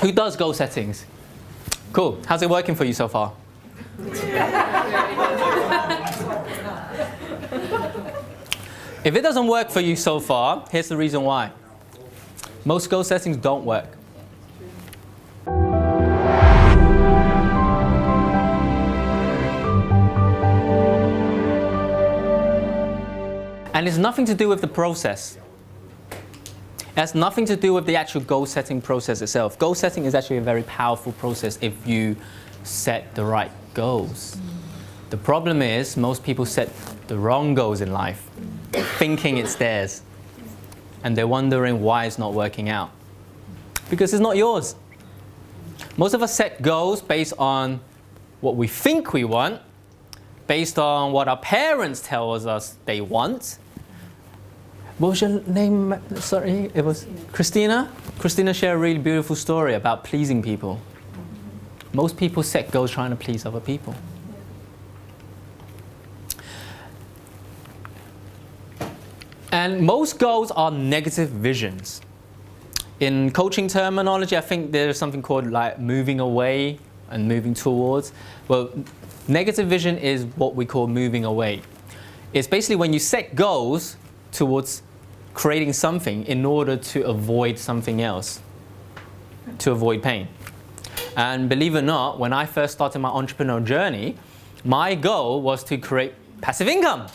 Who does goal settings? Cool. How's it working for you so far? If it doesn't work for you so far, here's the reason why. Most goal settings don't work. And it's nothing to do with the process. It has nothing to do with the actual goal setting process itself. Goal setting is actually a very powerful process if you set the right goals. The problem is most people set the wrong goals in life, thinking it's theirs. And they're wondering why it's not working out. Because it's not yours. Most of us set goals based on what we think we want, based on what our parents tell us they want. What was your name? Sorry, it was Christina? Christina shared a really beautiful story about pleasing people. Most people set goals trying to please other people. And most goals are negative visions. In coaching terminology, I think there's something called like moving away and moving towards. Well, negative vision is what we call moving away. It's basically when you set goals towards creating something in order to avoid something else, to avoid pain. And believe it or not, when I first started my entrepreneurial journey, my goal was to create passive income,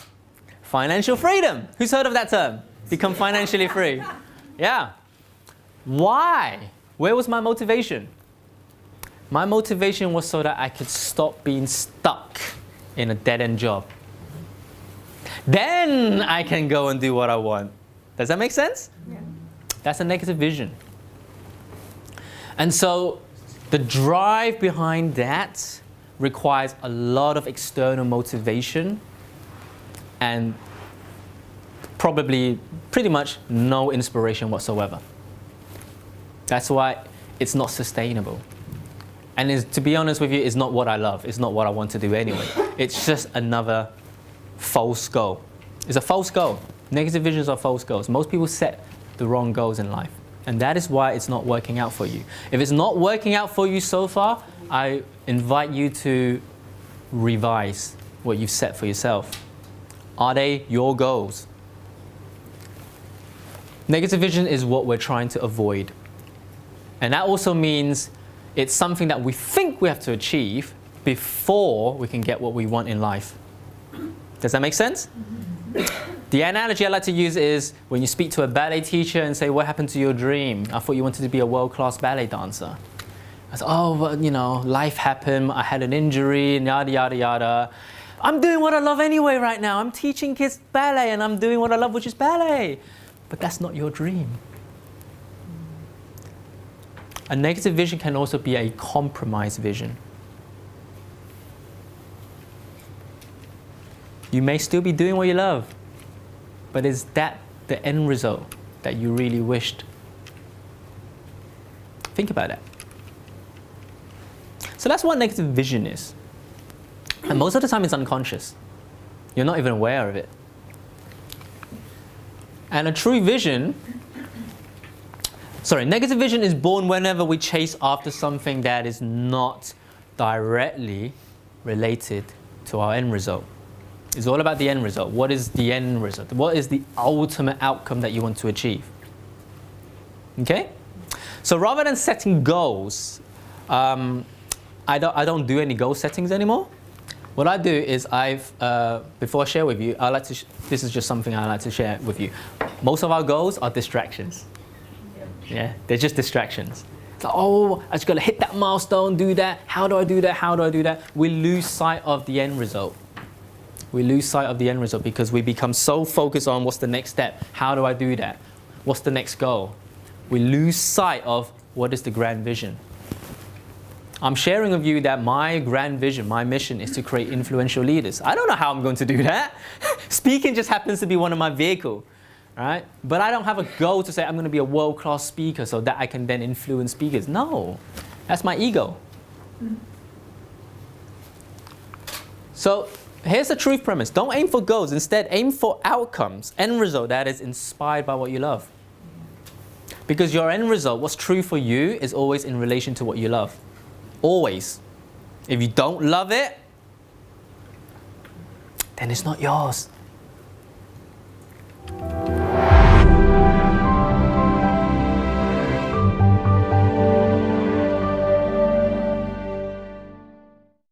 financial freedom. Who's heard of that term? Become financially free. Yeah. Why? Where was my motivation? My motivation was so that I could stop being stuck in a dead-end job. Then I can go and do what I want. Does that make sense? Yeah. That's a negative vision. And so the drive behind that requires a lot of external motivation and probably pretty much no inspiration whatsoever. That's why it's not sustainable. And to be honest with you, it's not what I love. It's not what I want to do anyway. It's just another false goal. It's a false goal. Negative visions are false goals. Most people set the wrong goals in life. And that is why it's not working out for you. If it's not working out for you so far, I invite you to revise what you've set for yourself. Are they your goals? Negative vision is what we're trying to avoid. And that also means it's something that we think we have to achieve before we can get what we want in life. Does that make sense? The analogy I like to use is when you speak to a ballet teacher and say, what happened to your dream? I thought you wanted to be a world-class ballet dancer. I said, oh, well, you know, life happened, I had an injury, and yada, yada, yada. I'm doing what I love anyway right now. I'm teaching kids ballet and I'm doing what I love, which is ballet. But that's not your dream. A negative vision can also be a compromised vision. You may still be doing what you love, but is that the end result that you really wished? Think about that. So that's what negative vision is. And most of the time it's unconscious. You're not even aware of it. And a true vision, negative vision is born whenever we chase after something that is not directly related to our end result. It's all about the end result. What is the end result? What is the ultimate outcome that you want to achieve? Okay? So rather than setting goals, I don't do any goal settings anymore. What I do is before I share with you, this is just something I like to share with you. Most of our goals are distractions. Yeah, they're just distractions. It's like, oh, I just got to hit that milestone, do that. How do I do that? How do I do that? We lose sight of the end result. We lose sight of the end result because we become so focused on what's the next step. How do I do that? What's the next goal? We lose sight of what is the grand vision. I'm sharing with you that my grand vision, my mission is to create influential leaders. I don't know how I'm going to do that. Speaking just happens to be one of my vehicles, right? But I don't have a goal to say I'm going to be a world-class speaker so that I can then influence speakers. No, that's my ego. So here's the truth premise. Don't aim for goals. Instead, aim for outcomes, end result that is inspired by what you love. Because your end result, what's true for you, is always in relation to what you love. Always. If you don't love it, then it's not yours.